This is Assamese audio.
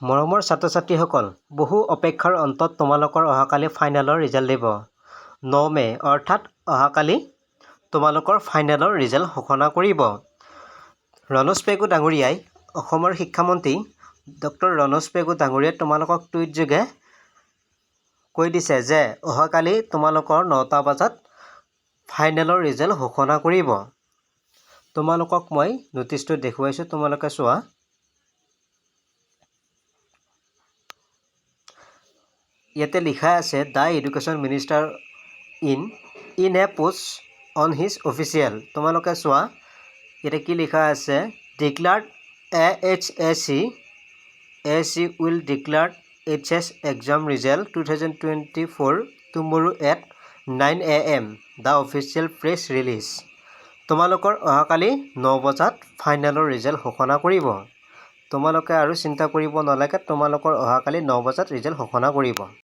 মৰমৰ ছাত্ৰ-ছাত্ৰীসকল, বহু অপেক্ষাৰ অন্তত তোমালোকৰ অহাকালি ফাইনেলৰ ৰিজাল্ট দিব। ৯ মে, অৰ্থাৎ অহাকালি তোমালোকৰ ফাইনেলৰ ৰিজাল্ট ঘোষণা কৰিব। ৰণোজ পেগু ডাঙৰীয়াই অসমৰ শিক্ষামন্ত্ৰী ড ৰণোজ পেগু ডাঙৰীয়াই তোমালোকক টুইটযোগে কৈ দিছে যে অহাকালি তোমালোকৰ ৯টা বজাত ফাইনেলৰ ৰিজাল্ট ঘোষণা কৰিব। তোমালোকক মই ন'টিচটো দেখুৱাইছোঁ, তোমালোকে চোৱা। ইয়াতে লিখা আছে the education minister in a post on his official. তোমালোকে চোৱা ইয়াতে কি লিখা আছে, declared AHSE will declared HS exam result 2024 tomorrow at 9 AM the official press release. তোমালোকৰ অহাকালি 9 বজাত ফাইনেলৰ ৰিজাল্ট ঘোষণা কৰিব। তোমালোকে আৰু চিন্তা কৰিব নালাগে, তোমালোকৰ অহাকালি 9 বজাত ৰিজাল্ট ঘোষণা কৰিব।